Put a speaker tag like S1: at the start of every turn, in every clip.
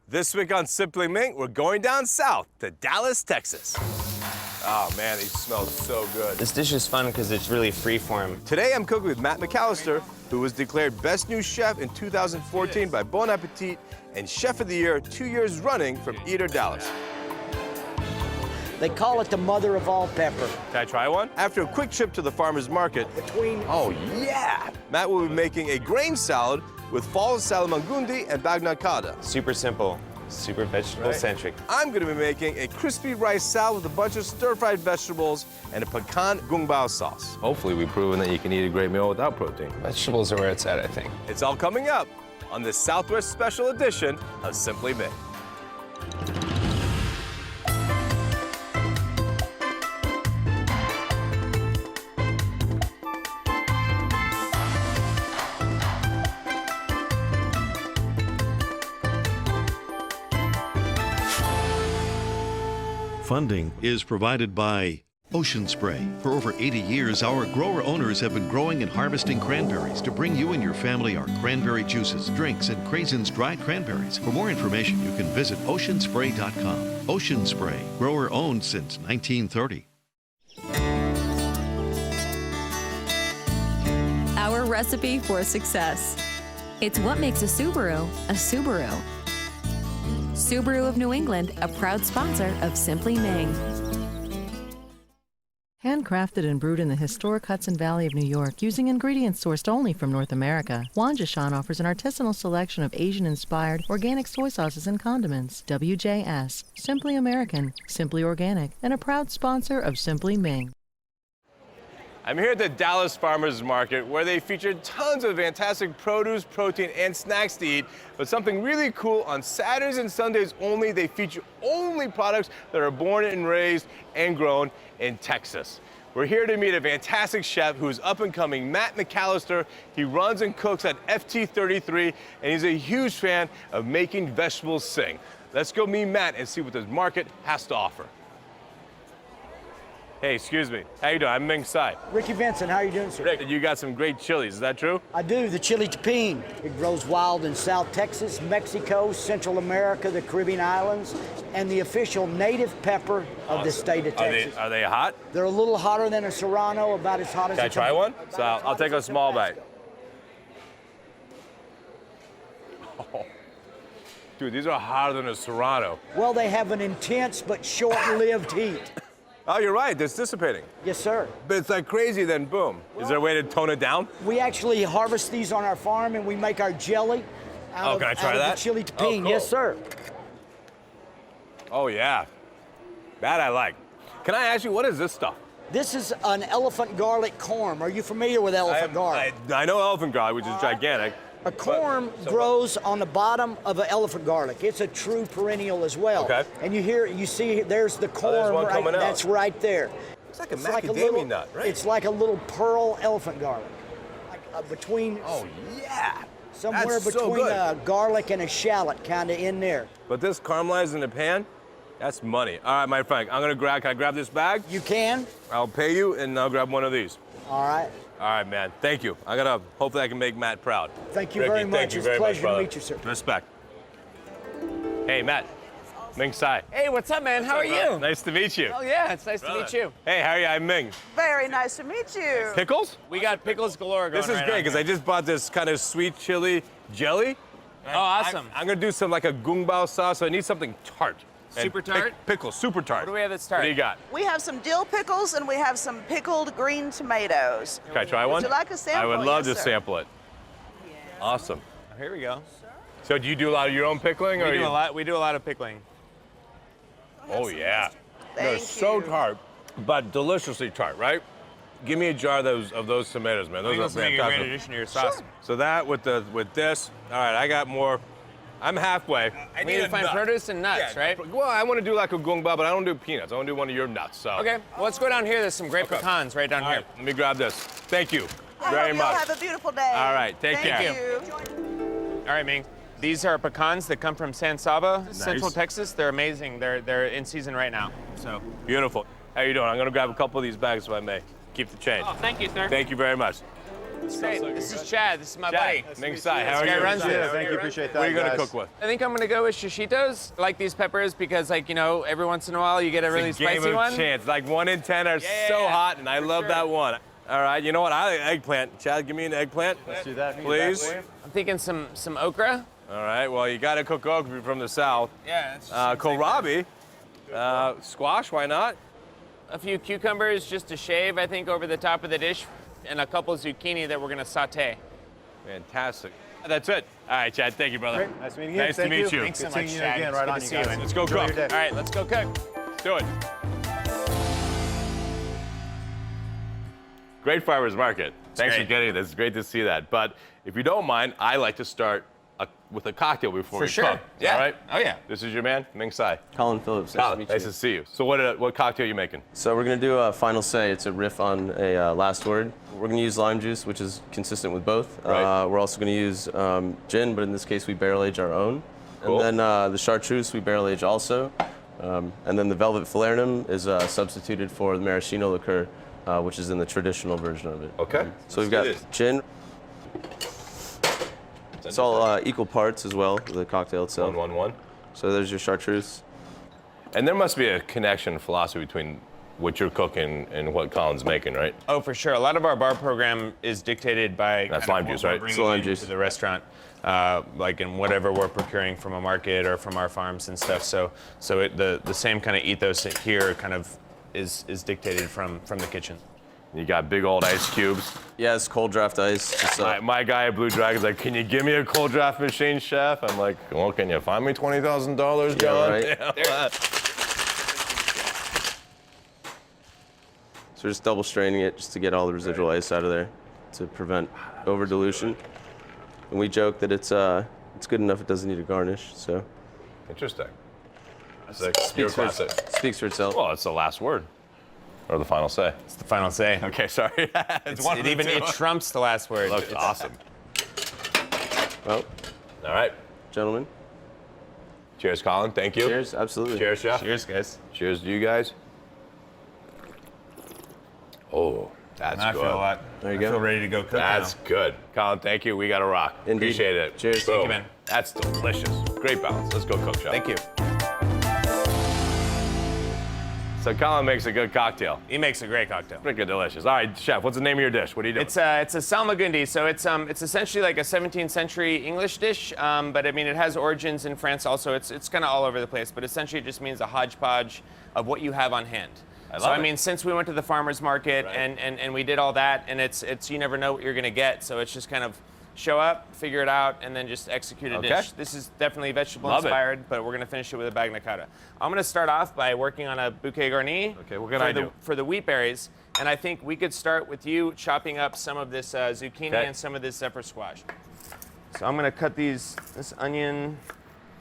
S1: This week on Simply Ming, we're going down south to Dallas, Texas. Oh man, these smell so good.
S2: This dish is fun because it's really freeform.
S1: Today I'm cooking with Matt McCallister, who was declared Best New Chef in 2014 by Bon Appétit and Chef of the Year 2 years running from Eater Dallas.
S3: They call it the mother of all pepper.
S1: Can I try one? After a quick trip to the farmer's market, oh yeah! Matt will be making a grain salad with fall Salmagundi and Bagna Cauda.
S2: Super simple, super vegetable-centric.
S1: I'm gonna be making a crispy rice salad with a bunch of stir-fried vegetables and a pecan gungbao sauce. Hopefully we've proven that you can eat a great meal without protein.
S2: Vegetables are where it's at, I think.
S1: It's all coming up on this Southwest special edition of Simply Ming.
S4: Funding is provided by Ocean Spray. For over 80 years, our grower owners have been growing and harvesting cranberries to bring you and your family our cranberry juices, drinks, and Crazin's dried cranberries. For more information, you can visit oceanspray.com. Ocean Spray, grower owned since 1930.
S5: Our recipe for success. It's what makes a Subaru a Subaru. Subaru of New England, a proud sponsor of Simply Ming.
S6: Handcrafted and brewed in the historic Hudson Valley of New York using ingredients sourced only from North America, Wanjishan offers an artisanal selection of Asian-inspired organic soy sauces and condiments. WJS, Simply American, Simply Organic, and a proud sponsor of Simply Ming.
S1: I'm here at the Dallas Farmers Market where they feature tons of fantastic produce, protein, and snacks to eat. But something really cool, on Saturdays and Sundays only, they feature only products that are born and raised and grown in Texas. We're here to meet a fantastic chef who's up and coming, Matt McCallister. He runs and cooks at FT33, and he's a huge fan of making vegetables sing. Let's go meet Matt and see what this market has to offer. Hey, excuse me. How you doing? I'm Ming Tsai.
S3: Ricky Vincent, how are you doing, sir?
S1: Rick, you got some great chilies, is that true?
S3: I do, the chili tapin. It grows wild in South Texas, Mexico, Central America, the Caribbean islands, and the official native pepper of the state of Texas.
S1: Are they hot?
S3: They're a little hotter than a Serrano, about as hot as
S1: Can I try one? So I'll take a small bite. Oh. Dude, these are hotter than a Serrano.
S3: Well, they have an intense but short-lived heat.
S1: Oh, you're right, it's dissipating.
S3: Yes, sir.
S1: But it's like crazy, then boom. Is there a way to tone it down?
S3: We actually harvest these on our farm, and we make our jelly out of
S1: Can I try
S3: the
S1: that?
S3: chili tapin.
S1: Oh, cool.
S3: Yes, sir.
S1: Oh, yeah. That I like. Can I ask you, what is this stuff?
S3: This is an elephant garlic corm. Are you familiar with elephant garlic?
S1: I know elephant garlic, which is gigantic.
S3: A corm grows on the bottom of an elephant garlic. It's a true perennial as well.
S1: Okay.
S3: And you see, there's the corm.
S1: there's one coming out.
S3: That's right there.
S1: It's like a macadamia nut, right?
S3: It's like a little pearl elephant garlic. Like between.
S1: Oh, yeah.
S3: Somewhere
S1: That's so
S3: between
S1: good.
S3: a garlic and a shallot, kind of in there.
S1: But this caramelized in the pan, that's money. All right, my friend, can I grab this bag?
S3: You can.
S1: I'll pay you, and I'll grab one of these.
S3: All right.
S1: All right, man. Thank you. Hopefully I can make Matt proud.
S3: Thank you
S1: Ricky,
S3: very much.
S1: Thank you
S3: It's
S1: very
S3: a pleasure
S1: much, brother.
S3: to meet you, sir.
S1: Respect. Hey, Matt. Ming Tsai.
S2: Hey, what's up, man? How are you?
S1: Nice to meet you.
S2: Oh, yeah, it's nice to meet you.
S1: Hey, how are you? I'm Ming.
S7: Very nice to meet you.
S1: Pickles?
S2: We got pickles galore going
S1: This is great because I just bought this kind of sweet chili jelly.
S2: Oh, awesome.
S1: I'm gonna do some like a gungbao sauce, so I need something tart. And
S2: Super tart?
S1: Pickles, super tart.
S2: What do we have that's tart?
S1: What do you got?
S7: We have some dill pickles and we have some pickled green tomatoes.
S1: Can I try one?
S7: Would you like a sample?
S1: I would love
S7: Yes,
S1: to
S7: sir.
S1: sample it. Awesome.
S2: Here we go.
S1: So do you do a lot of your own pickling?
S2: We do a lot of pickling.
S1: Oh yeah. They're
S7: Thank
S1: so
S7: you.
S1: tart, but deliciously tart, right? Give me a jar of those tomatoes, man. Those are
S2: make a great
S1: fantastic.
S2: addition to your sauce.
S1: So that with this, all right, I got more. I'm halfway.
S2: We need to find produce and nuts, right?
S1: Well, I want to do like a gungbao, but I don't do peanuts. I want to do one of your nuts. So.
S2: Okay, well, let's go down here. There's some great
S1: Okay.
S2: pecans right down
S1: All
S2: here.
S1: right, let me grab this. Thank you
S7: I
S1: very
S7: hope you
S1: much.
S7: all have a beautiful day.
S1: All right, take care.
S7: Thank you.
S2: All right, Ming. These are pecans that come from San Saba, Central
S1: Nice. Texas.
S2: They're amazing. They're in season right now. So.
S1: Beautiful. How you doing? I'm going to grab a couple of these bags if I may. Keep the change.
S2: Oh, thank you, sir.
S1: Thank you very much.
S2: Great. This is Chad. This is my
S1: Chad,
S2: buddy.
S1: Ming Tsai, how are
S2: This guy
S1: you?
S2: runs it.
S8: Yeah, thank you. Appreciate that.
S1: What are you going to
S8: guys.
S1: cook with?
S2: I think I'm gonna go with shishitos. I like these peppers because, like, you know, every once in a while you get a really
S1: It's a game
S2: spicy
S1: of
S2: one.
S1: chance. Like 1 in 10 are
S2: Yeah,
S1: so
S2: yeah.
S1: hot, and I love
S2: sure.
S1: that one. All right, you know what? I like eggplant. Chad, give me an eggplant.
S8: Let's do that.
S1: Please.
S2: I'm thinking some okra.
S1: All right, well, you got to cook okra if you're from the South.
S2: Yeah.
S1: Kohlrabi, squash, why not?
S2: A few cucumbers just to shave, I think, over the top of the dish, and a couple zucchini that we're gonna saute.
S1: Fantastic. That's it. All right, Chad, thank you, brother.
S8: Great. Nice meeting you.
S1: Nice to
S8: Thank
S1: meet you.
S2: Thanks so
S8: Good
S2: much,
S8: seeing you
S2: Chad.
S8: again.
S2: It's
S8: Right
S2: good
S8: on,
S2: to
S8: you
S2: see you,
S8: guys.
S2: man.
S1: Let's go
S8: Enjoy
S1: cook.
S8: your day.
S2: All right, let's go cook.
S1: Let's do it. Great farmers market. Thanks for
S2: great.
S1: getting this. It's great to see that. But if you don't mind, I like to start with a cocktail before we cook.
S2: Yeah.
S1: All right?
S2: Oh yeah.
S1: This is your man, Ming Tsai.
S9: Colin Phillips, nice to meet
S1: Nice
S9: you.
S1: to see you. So what cocktail are you making?
S9: So we're gonna do a final say. It's a riff on a last word. We're gonna use lime juice, which is consistent with both.
S1: Right.
S9: We're also gonna use gin, but in this case we barrel age our own.
S1: Cool.
S9: And then the chartreuse we barrel age also. And then the velvet falernum is substituted for the maraschino liqueur, which is in the traditional version of it.
S1: Okay.
S9: So we've got gin. It's all equal parts as well, the cocktail itself.
S1: 1-1-1.
S9: So there's your chartreuse.
S1: And there must be a connection philosophy between what you're cooking and what Colin's making, right?
S2: Oh, for sure. A lot of our bar program is dictated by
S1: That's
S2: kind of
S1: lime juice,
S2: what we're
S1: right?
S2: bringing
S9: It's lime
S2: into
S9: juice.
S2: the restaurant, like in whatever we're procuring from a market or from our farms and stuff. So the same kind of ethos here kind of is dictated from the kitchen.
S1: You got big old ice cubes.
S9: Yeah, it's cold draft ice. It's,
S1: My guy at Blue Dragon's like, can you give me a cold draft machine, chef? I'm like, well, can you find me $20,000, John?
S9: right. So we're just double straining it just to get all the residual ice out of there to prevent over dilution. And we joke that it's good enough it doesn't need a garnish. So
S1: Interesting. You're classic.
S9: speaks for itself.
S1: Well, it's the last word. Or the final say.
S2: It's the final say.
S1: Okay, sorry. it's one of the two.
S2: It trumps the last word.
S1: Looks awesome.
S9: Well,
S1: All right.
S9: gentlemen,
S1: Cheers, Colin. Thank you.
S9: cheers. Absolutely.
S1: Cheers, chef.
S2: Cheers, guys.
S1: Cheers to you guys. Oh, that's
S2: I
S1: good.
S2: feel a lot.
S9: There you
S2: I
S9: go.
S2: feel ready to go cook
S1: That's
S2: now.
S1: good. Colin, thank you. We got to rock.
S9: Indeed.
S1: Appreciate it.
S9: Cheers.
S1: Boom.
S2: Thank you, man.
S1: That's delicious. Great balance. Let's go cook, chef.
S2: Thank you.
S1: So Colin makes a good cocktail.
S2: He makes a great cocktail.
S1: Freaking delicious. All right, chef, what's the name of your dish? What are you doing?
S2: It's a Salmagundi, so it's essentially like a 17th century English dish, but I mean it has origins in France also. It's kind of all over the place, but essentially it just means a hodgepodge of what you have on hand.
S1: love
S2: So I
S1: it.
S2: mean, since we went to the farmers market
S1: Right.
S2: and we did all that, and it's you never know what you're gonna get, so it's just kind of show up, figure it out, and then just execute a
S1: Okay.
S2: dish. This is definitely vegetable
S1: Love it.
S2: inspired, but we're gonna finish it with a Bagna Cauda. I'm gonna start off by working on a Bouquet Garni.
S1: Okay, what can I do?
S2: For the wheat berries, and I think we could start with you chopping up some of this zucchini
S1: Okay.
S2: and some of this zephyr squash. So I'm gonna cut this onion.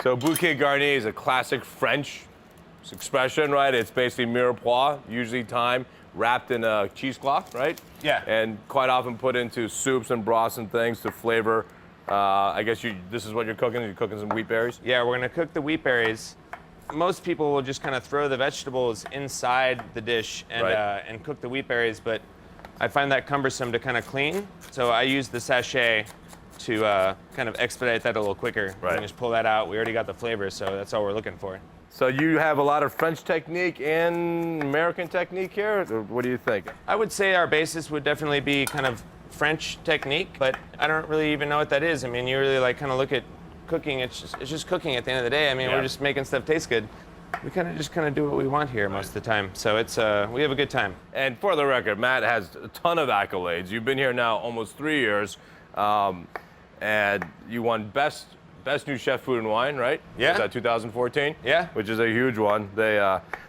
S1: So bouquet garni is a classic French expression, right? It's basically mirepoix, usually thyme, wrapped in a cheesecloth, right?
S2: Yeah.
S1: And quite often put into soups and broths and things to flavor. I guess this is what you're cooking. You're cooking some wheat berries.
S2: Yeah, we're gonna cook the wheat berries. Most people will just kind of throw the vegetables inside the dish and
S1: Right.
S2: and cook the wheat berries, but I find that cumbersome to kind of clean. So I use the sachet to kind of expedite that a little quicker.
S1: Right.
S2: And just pull that out. We already got the flavor, so that's all we're looking for.
S1: So you have a lot of French technique and American technique here. Or what do you think?
S2: I would say our basis would definitely be kind of French technique, but I don't really even know what that is. I mean, you really like kind of look at cooking. It's just cooking at the end of the day. I mean,
S1: Yeah.
S2: we're just making stuff taste good. We kind of do what we want here most of the time. So it's we have a good time.
S1: And for the record, Matt has a ton of accolades. You've been here now almost 3 years, and you won best new chef food and wine, right?
S2: Yeah.
S1: Was that 2014?
S2: Yeah.
S1: Which is a huge one. They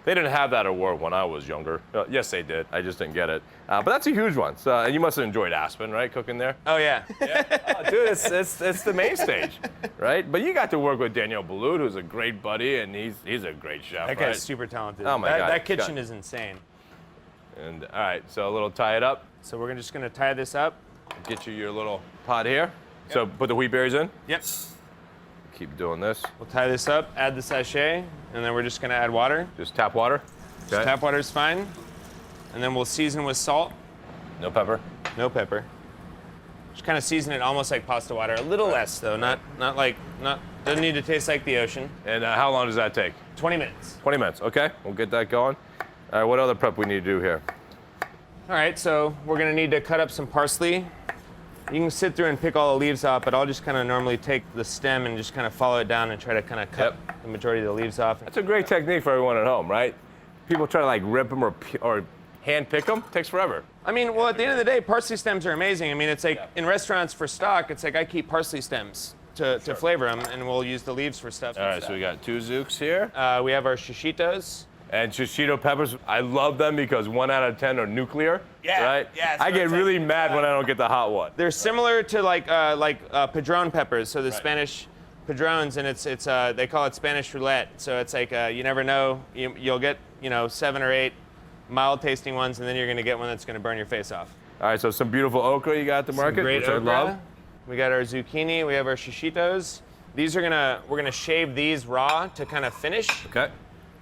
S1: didn't have that award when I was younger. Yes, they did. I just didn't get it. But that's a huge one. So, and you must have enjoyed Aspen, right? Cooking there.
S2: Oh yeah.
S1: Oh, dude, it's the main stage, right? But you got to work with Daniel Balut, who's a great buddy, and he's a great chef.
S2: That
S1: right?
S2: guy's super talented.
S1: Oh, my God.
S2: That kitchen
S1: God.
S2: is insane.
S1: And all right, so a little tie it up.
S2: So we're just gonna tie this up.
S1: Get you your little pot here. So put the wheat berries in.
S2: Yep.
S1: Keep doing this.
S2: We'll tie this up, add the sachet, and then we're just gonna add water.
S1: Just tap water. Okay.
S2: Tap water is fine. And then we'll season with salt,
S1: No pepper.
S2: no pepper. Just kind of season it almost like pasta water. A little less though, not doesn't need to taste like the ocean.
S1: And how long does that take?
S2: 20 minutes.
S1: 20 minutes, okay. We'll get that going. All right, what other prep we need to do here?
S2: All right, so we're gonna need to cut up some parsley. You can sit through and pick all the leaves off, but I'll just kind of normally take the stem and just kind of follow it down and try to kind of cut the majority of the leaves off.
S1: That's a great technique for everyone at home, right? People try to like rip them or hand pick them. Takes forever.
S2: I mean, well, at the end of the day, parsley stems are amazing. I mean, it's like in restaurants for stock, it's like I keep parsley stems to flavor them, and we'll use the leaves for stuff.
S1: All right, so we got 2 zooks here.
S2: We have our shishitos.
S1: And shishito peppers, I love them because 1 out of 10 are nuclear.
S2: Yeah,
S1: right?
S2: yeah, so
S1: I get
S2: it's
S1: really mad when I don't get the hot one.
S2: They're similar to like padron peppers, so the Spanish padrones, and it's they call it Spanish roulette. So it's like you never know. You'll get 7 or 8 mild tasting ones, and then you're gonna get one that's gonna burn your face off.
S1: All right, so some beautiful okra you got at the market,
S2: Great
S1: which
S2: okra.
S1: I love.
S2: We got our zucchini. We have our shishitos. These are we're gonna shave these raw to kind of finish.
S1: Okay.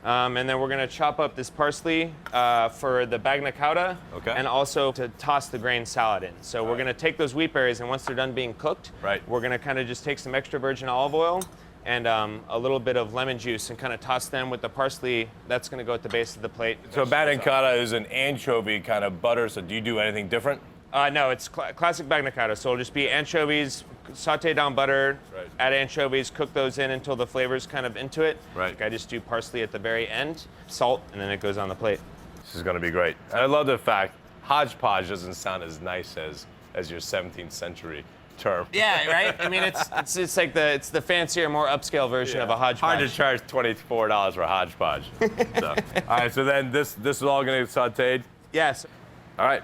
S2: And then we're gonna chop up this parsley for the Bagna Cauda, and also to toss the grain salad in. So we're gonna take those wheat berries, and once they're done being cooked, we're gonna kind of just take some extra virgin olive oil and a little bit of lemon juice and kind of toss them with the parsley. That's gonna go at the base of the plate.
S1: So Bagna Cauda is an anchovy kind of butter, so do you do anything different?
S2: No, it's classic Bagna Cauda. So it'll just be anchovies, saute down butter, add anchovies, cook those in until the flavor's kind of into it.
S1: Right.
S2: Like I just do parsley at the very end, salt, and then it goes on the plate.
S1: This is gonna be great. And I love the fact hodgepodge doesn't sound as nice as your 17th century term.
S2: Yeah, right? I mean, it's like it's the fancier, more upscale version of a hodgepodge.
S1: Hard to charge $24 for a hodgepodge. So, all right, so then this is all gonna get sauteed?
S2: Yes.
S1: All right,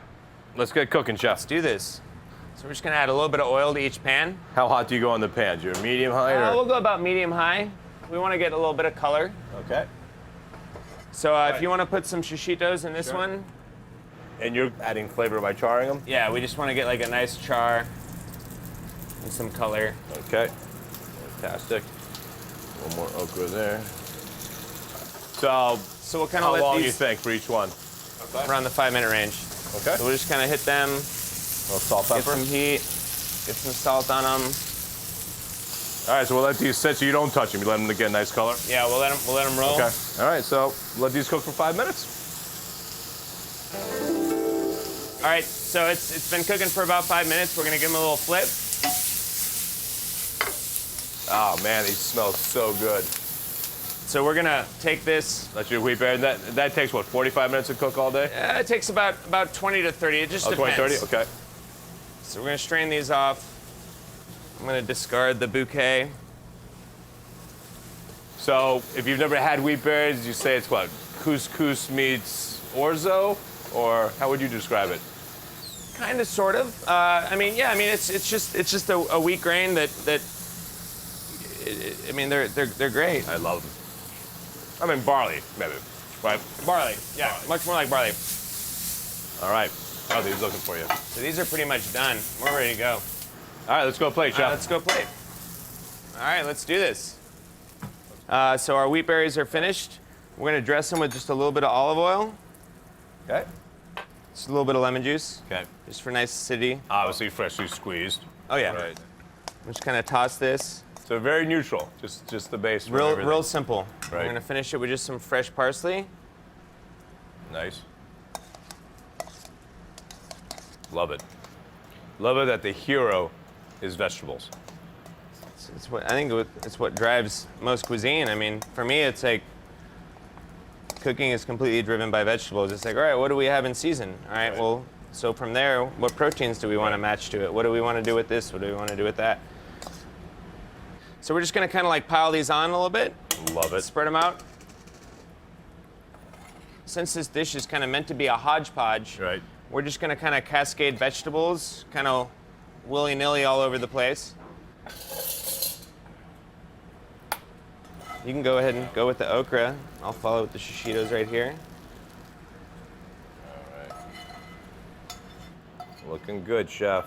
S1: let's get cooking, Chef.
S2: Let's do this. So we're just gonna add a little bit of oil to each pan.
S1: How hot do you go on the pans? You're medium high or?
S2: We'll go about medium high. We wanna get a little bit of color.
S1: Okay.
S2: So if you wanna put some shishitos in this one.
S1: And you're adding flavor by charring them?
S2: Yeah, we just wanna get like a nice char and some color.
S1: Okay, fantastic. One more okra there. So
S2: we'll kind of
S1: how long do you think for each one?
S2: Around the 5-minute range.
S1: Okay.
S2: So we'll just kind of hit them.
S1: A little salt, pepper.
S2: Get some heat. Get some salt on them.
S1: All right, so we'll let these sit so you don't touch them. You let them get a nice color.
S2: Yeah, we'll let them roll.
S1: Okay. All right, so let these cook for 5 minutes.
S2: All right, so it's been cooking for about 5 minutes. We're gonna give them a little flip.
S1: Oh man, these smell so good.
S2: So we're gonna take this.
S1: That's your wheat berry. That takes what, 45 minutes to cook all day?
S2: It takes about 20 to 30. It just depends.
S1: 20, 30, okay.
S2: So we're gonna strain these off. I'm gonna discard the bouquet.
S1: So if you've never had wheat berries, you say it's what? Couscous meets orzo? Or how would you describe it?
S2: Kind of, sort of. I mean, yeah. I mean, it's just a wheat grain that I mean, they're great.
S1: I love them. I mean, barley, maybe, right?
S2: Barley, yeah, much more like barley.
S1: All right, how are these looking for you?
S2: So these are pretty much done. We're ready to go.
S1: All right, let's go plate, Chef.
S2: Let's go plate. All right, let's do this. So our wheat berries are finished. We're gonna dress them with just a little bit of olive oil.
S1: Okay.
S2: Just a little bit of lemon juice.
S1: Okay.
S2: Just for nice acidity.
S1: Obviously freshly squeezed.
S2: Oh yeah.
S1: Right.
S2: I'm just gonna toss this.
S1: So very neutral, just the base.
S2: Real simple.
S1: Right.
S2: We're gonna finish it with just some fresh parsley.
S1: Nice. Love it. Love it that the hero is vegetables.
S2: It's what I think it's what drives most cuisine. I mean, for me, it's like cooking is completely driven by vegetables. It's like, all right, what do we have in season? All right, well, so from there, what proteins do we want to match to it? What do we want to do with this? What do we want to do with that? So we're just gonna kind of like pile these on a little bit.
S1: Love it.
S2: Spread them out. Since this dish is kind of meant to be a hodgepodge,
S1: Right.
S2: we're just gonna kind of cascade vegetables, kind of willy-nilly all over the place. You can go ahead and go with the okra. I'll follow with the shishitos right here.
S1: All right. Looking good, Chef.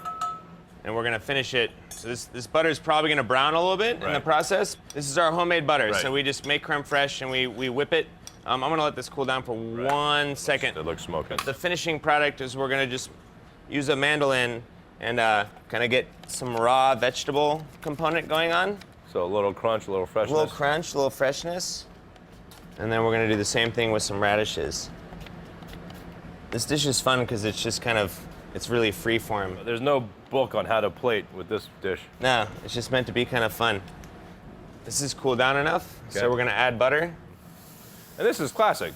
S2: And we're gonna finish it. So this butter is probably gonna brown a little bit in the
S1: Right.
S2: process. This is our homemade butter.
S1: Right.
S2: So we just make creme fraiche and we whip it. I'm gonna let this cool down for 1 second.
S1: It looks smoking.
S2: The finishing product is we're gonna just use a mandolin and kind of get some raw vegetable component going on.
S1: So a little crunch, a little freshness.
S2: A little crunch, a little freshness. And then we're gonna do the same thing with some radishes. This dish is fun because it's just kind of, it's really free form.
S1: There's no book on how to plate with this dish.
S2: No, it's just meant to be kind of fun. This is cooled down enough,
S1: Okay.
S2: so we're gonna add butter.
S1: And this is classic.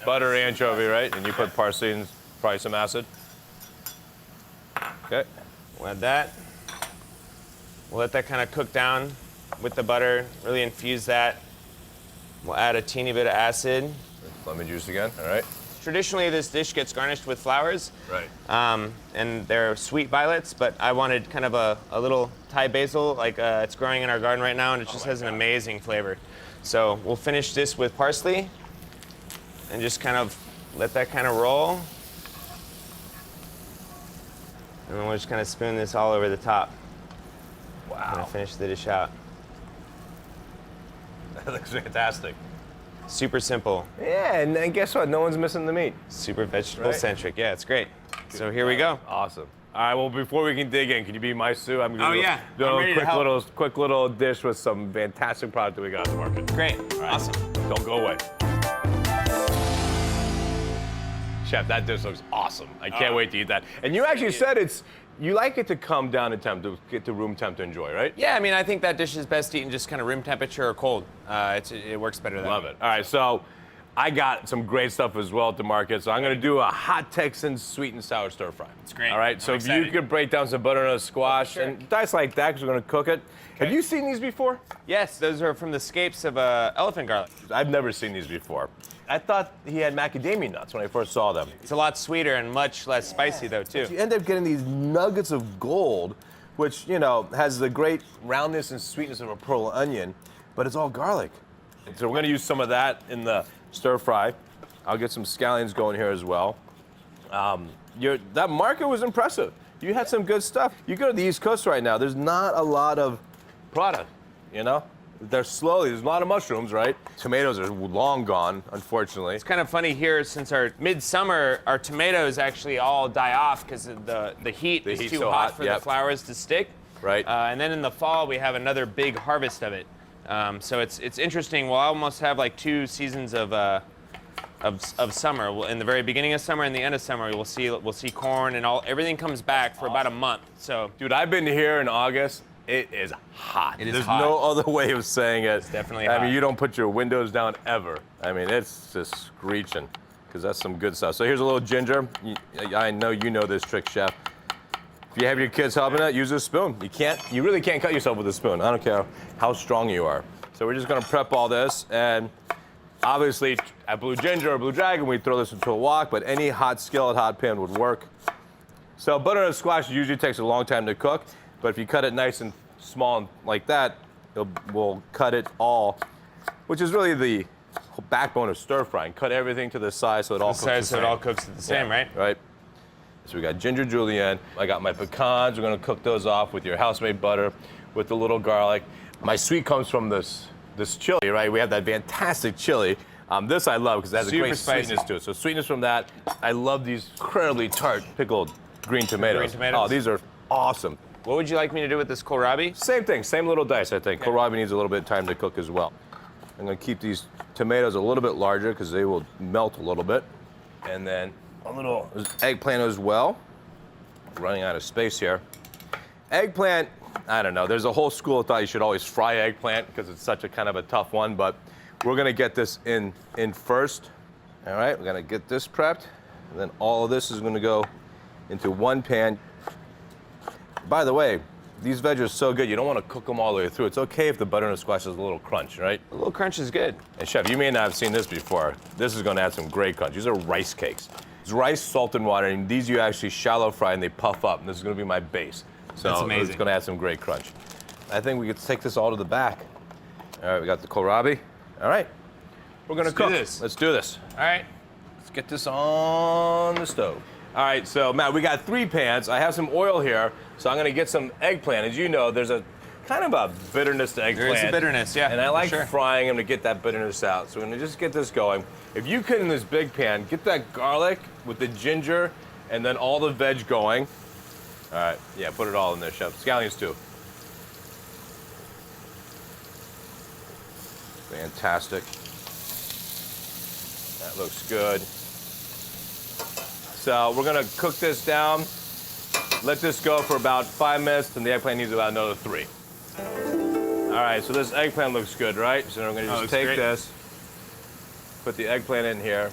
S1: Butter, anchovy, right? And you put parsley and probably some acid. Okay.
S2: We'll add that. We'll let that kind of cook down with the butter, really infuse that. We'll add a teeny bit of acid.
S1: Lemon juice again, all right.
S2: Traditionally, this dish gets garnished with flowers.
S1: Right.
S2: And they're sweet violets, but I wanted kind of a little Thai basil, like it's growing in our garden right now, and it just has an amazing flavor. So we'll finish this with parsley and just kind of let that kind of roll. And then we'll just kind of spoon this all over the top.
S1: Wow.
S2: And finish the dish out.
S1: That looks fantastic.
S2: Super simple,
S1: Yeah, and guess what? No one's missing the meat.
S2: super vegetable centric. Yeah, it's great. So here we go.
S1: Awesome. All right, well, before we can dig in, can you be my Sue? I'm
S2: Oh, yeah.
S1: do
S2: I'm
S1: a
S2: ready to help.
S1: quick little dish with some fantastic product that we got on the market.
S2: Great,
S1: All right.
S2: awesome.
S1: Don't go away. Chef, that dish looks awesome. I can't wait to eat that. And you actually said you like it to come down to temp, to get to room temp to enjoy, right?
S2: Yeah, I mean, I think that dish is best eaten just kind of room temperature or cold. It works better that
S1: Love
S2: way.
S1: it. All right, so I got some great stuff as well at the market. So I'm gonna do a hot Texan sweet and sour stir fry.
S2: It's great.
S1: All right,
S2: I'm
S1: so if
S2: excited.
S1: you could break down some butternut squash
S2: Sure.
S1: and dice like that, because we're gonna cook it. Have you seen these before?
S2: Yes, those are from the scapes of elephant garlic.
S1: I've never seen these before. I thought he had macadamia nuts when I first saw them.
S2: It's a lot sweeter and much less spicy, though, too.
S1: You end up getting these nuggets of gold, which, you know, has the great roundness and sweetness of a pearl onion, but it's all garlic. So we're gonna use some of that in the stir fry. I'll get some scallions going here as well. That market was impressive. You had some good stuff. You go to the East Coast right now, there's not a lot of product, you know? There's a lot of mushrooms, right? Tomatoes are long gone, unfortunately.
S2: It's kind of funny here, since our midsummer, our tomatoes actually all die off because the heat is
S1: heat's
S2: too
S1: so
S2: hot
S1: hot,
S2: for
S1: yep.
S2: the flowers to stick.
S1: Right.
S2: And then in the fall, we have another big harvest of it. So it's interesting. We'll almost have like 2 seasons of summer. In the very beginning of summer and the end of summer, we'll see corn and everything comes back for about a month. So,
S1: Dude, I've been here in August. It is hot.
S2: It is
S1: There's
S2: hot.
S1: no other way of saying it.
S2: It's definitely
S1: I
S2: hot.
S1: mean, you don't put your windows down ever. I mean, it's just screeching, because that's some good stuff. So here's a little ginger. I know you know this trick, Chef. If you have your kids helping out, use a spoon. You really can't cut yourself with a spoon. I don't care how strong you are. So we're just gonna prep all this, and obviously at Blue Ginger or Blue Dragon, we throw this into a wok, but any hot skillet, hot pan would work. So butternut squash usually takes a long time to cook, but if you cut it nice and small and like that, we'll cut it all, which is really the backbone of stir frying. Cut everything to the size so it all cooks the same.
S2: so it all cooks the same, right?
S1: Right. So we got ginger julienne. I got my pecans. We're gonna cook those off with your house-made butter, with the little garlic. My sweet comes from this chili, right? We have that fantastic chili. This I love because it has a
S2: Super
S1: great
S2: spicy.
S1: sweetness to it. So sweetness from that. I love these incredibly tart pickled green tomatoes.
S2: Green tomatoes.
S1: Oh, these are awesome.
S2: What would you like me to do with this kohlrabi?
S1: Same thing, same little dice, I think. Kohlrabi needs a little bit of time to cook as well. I'm gonna keep these tomatoes a little bit larger because they will melt a little bit. And then a little eggplant as well. Running out of space here. Eggplant, I don't know. There's a whole school of thought you should always fry eggplant because it's such a kind of a tough one, but we're gonna get this in first. All right, we're gonna get this prepped. And then all of this is gonna go into one pan. By the way, these veg are so good, you don't want to cook them all the way through. It's okay if the butternut squash has a little crunch, right?
S2: A little crunch is good.
S1: And Chef, you may not have seen this before. This is going to add some great crunch. These are rice cakes. It's rice, salt, and water, and these you actually shallow fry and they puff up, and this is going to be my base. So
S2: That's amazing.
S1: It's going to add some great crunch. I think we could take this all to the back. All right, we got the kohlrabi. All right, we're going to
S2: Let's do
S1: cook.
S2: this.
S1: Let's do this.
S2: All right.
S1: Let's get this on the stove. All right, so Matt, we got 3 pans. I have some oil here, so I'm gonna get some eggplant. As you know, there's a kind of a bitterness to eggplant.
S2: There is a bitterness, yeah.
S1: And I
S2: for
S1: like
S2: sure.
S1: frying them to get that bitterness out. So we're gonna just get this going. If you could, in this big pan, get that garlic with the ginger and then all the veg going. All right, yeah, put it all in there, Chef. Scallions too. Fantastic. That looks good. So we're gonna cook this down. Let this go for about 5 minutes, and the eggplant needs about another 3. All right, so this eggplant looks good, right? So we're gonna just take this, put the eggplant in here.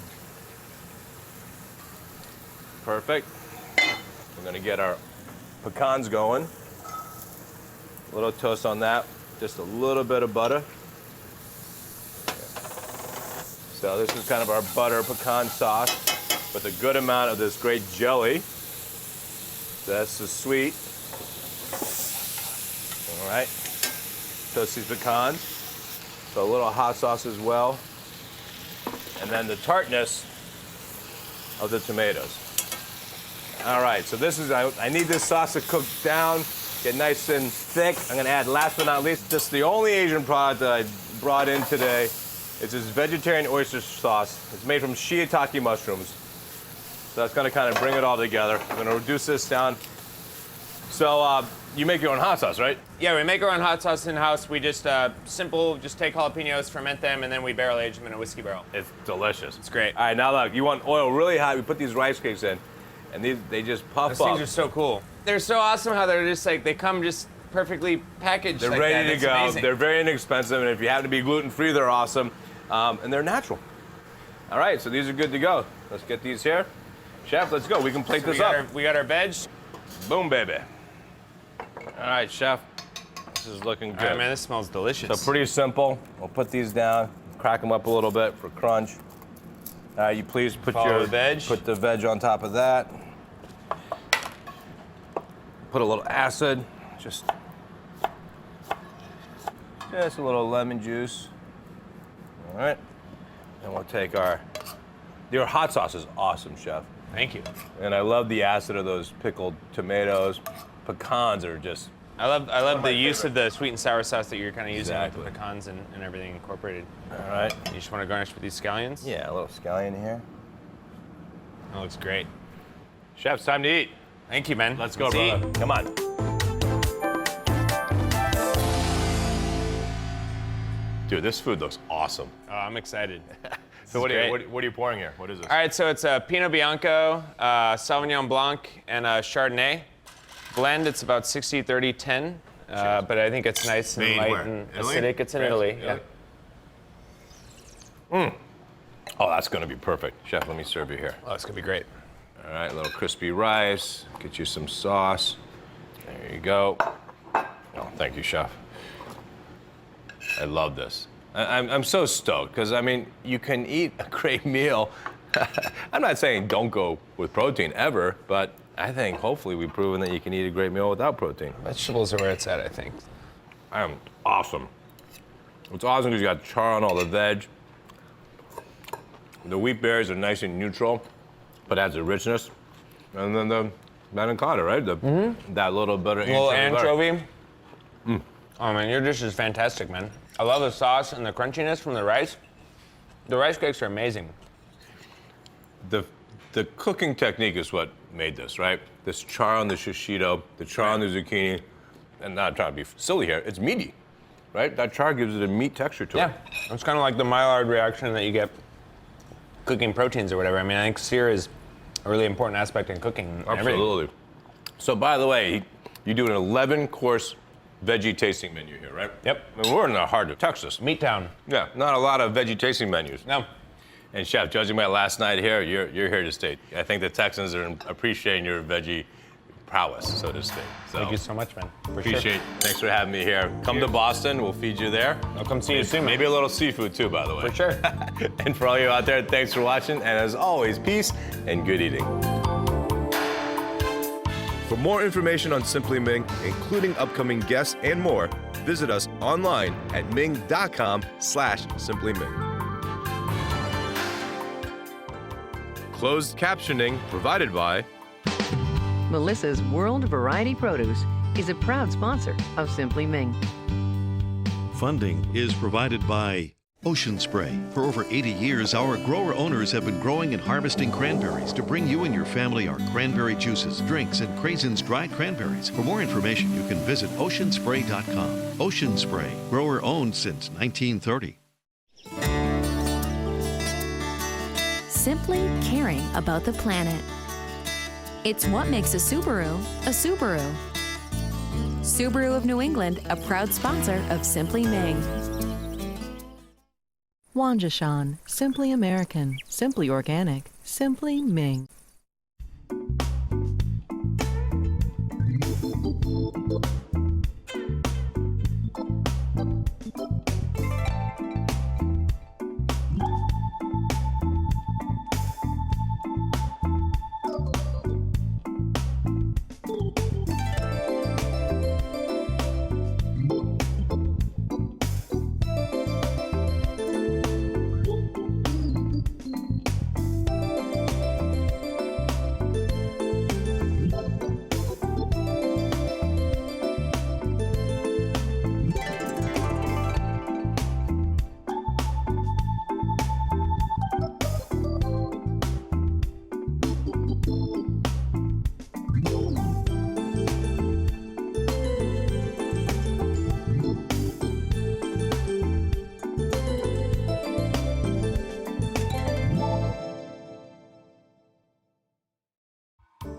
S1: Perfect. We're gonna get our pecans going. A little toast on that, just a little bit of butter. So this is kind of our butter pecan sauce with a good amount of this great jelly. That's the sweet. All right. Toast these pecans. So a little hot sauce as well. And then the tartness of the tomatoes. All right, so this is, I need this sauce to cook down, get nice and thick. I'm gonna add, last but not least, this is the only Asian product that I brought in today. It's this vegetarian oyster sauce. It's made from shiitake mushrooms. So that's gonna kind of bring it all together. I'm gonna reduce this down. So you make your own hot sauce, right?
S2: Yeah, we make our own hot sauce in-house. We just, just take jalapenos, ferment them, and then we barrel age them in a whiskey barrel.
S1: It's delicious.
S2: It's great.
S1: All right, now look, you want oil really hot, we put these rice cakes in, and they just puff
S2: Those
S1: up.
S2: things are so cool. They're so awesome how they're just like, they come just perfectly packaged.
S1: They're
S2: like
S1: ready
S2: that.
S1: to
S2: It's
S1: go.
S2: amazing.
S1: They're very inexpensive, and if you happen to be gluten-free, they're awesome. And they're natural. All right, so these are good to go. Let's get these here. Chef, let's go. We can plate this up.
S2: We got our veg.
S1: Boom, baby. All right, Chef. This is looking good.
S2: All right, man, this smells delicious.
S1: So pretty simple. We'll put these down, crack them up a little bit for crunch. You please put
S2: Follow the veg.
S1: Put the veg on top of that. Put a little acid, just a little lemon juice. All right, and we'll take your hot sauce is awesome, Chef.
S2: Thank you.
S1: And I love the acid of those pickled tomatoes. Pecans are just.
S2: I love the use of the sweet and sour sauce that you're kind of using
S1: Exactly.
S2: with the pecans and everything incorporated.
S1: All right.
S2: You just want to garnish with these scallions?
S1: Yeah, a little scallion here.
S2: That looks great.
S1: Chef, it's time to eat.
S2: Thank you, man.
S1: Let's go,
S2: Let's
S1: brother.
S2: eat.
S1: Come on. Dude, this food looks awesome.
S2: Oh, I'm excited.
S1: So what are you pouring here? What is this?
S2: All right, so it's a Pinot Bianco, Sauvignon Blanc, and a Chardonnay blend. It's about 60, 30, 10, but I think it's nice and
S1: Made
S2: light
S1: where?
S2: and
S1: Italy?
S2: acidic. It's in
S1: France?
S2: Italy.
S1: Yeah. Oh, that's gonna be perfect. Chef, let me serve you here.
S2: Oh, it's gonna be great.
S1: All right, a little crispy rice. Get you some sauce. There you go. Oh, thank you, Chef. I love this. I'm so stoked because, I mean, you can eat a great meal. I'm not saying don't go with protein ever, but I think hopefully we've proven that you can eat a great meal without protein.
S2: Vegetables are where it's at, I think.
S1: Awesome. It's awesome because you got char on all the veg. The wheat berries are nice and neutral, but adds a richness. And then the manicotti, right? That little bit of
S2: Little
S1: anchovy.
S2: anchovy. Oh man, your dish is fantastic, man. I love the sauce and the crunchiness from the rice. The rice cakes are amazing.
S1: The cooking technique is what made this, right? This char on the shishito, the char on the zucchini, and not trying to be silly here, it's meaty, right? That char gives it a meat texture to it.
S2: Yeah, it's kind of like the Maillard reaction that you get cooking proteins or whatever. I mean, I think sear is a really important aspect in cooking. And everything.
S1: Absolutely. So by the way, you do an 11-course veggie tasting menu here, right?
S2: Yep.
S1: I mean, we're in the heart of Texas.
S2: Meat Town.
S1: Yeah, not a lot of veggie tasting menus.
S2: No.
S1: And Chef, judging by last night here, you're here to stay. I think the Texans are appreciating your veggie prowess, so to speak. So
S2: Thank you so much, man. For
S1: appreciate. Thanks for having me here. Come to Boston, we'll feed you there.
S2: I'll come see you soon, man.
S1: Maybe a little seafood too, by the way.
S2: For sure.
S1: And for all you out there, thanks for watching. And as always, peace and good eating. For more information on Simply Ming, including upcoming guests and more, visit us online at ming.com/simplyming. Closed captioning provided by
S8: Melissa's World Variety Produce is a proud sponsor of Simply Ming.
S4: Funding is provided by Ocean Spray. For over 80 years, our grower owners have been growing and harvesting cranberries to bring you and your family our cranberry juices, drinks, and Craisins dried cranberries. For more information, you can visit oceanspray.com. Ocean Spray, grower owned since 1930.
S5: Simply caring about the planet. It's what makes a Subaru a Subaru. Subaru of New England, a proud sponsor of Simply Ming.
S6: Wanjishan, simply American, simply organic, simply Ming.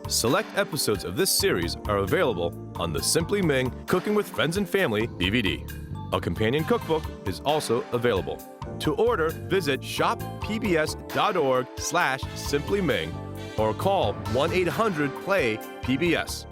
S1: Select episodes of this series are available on the Simply Ming Cooking with Friends and Family DVD. A companion cookbook is also available. To order, visit shoppbs.org/simplyming or call 1-800-PLAY-PBS.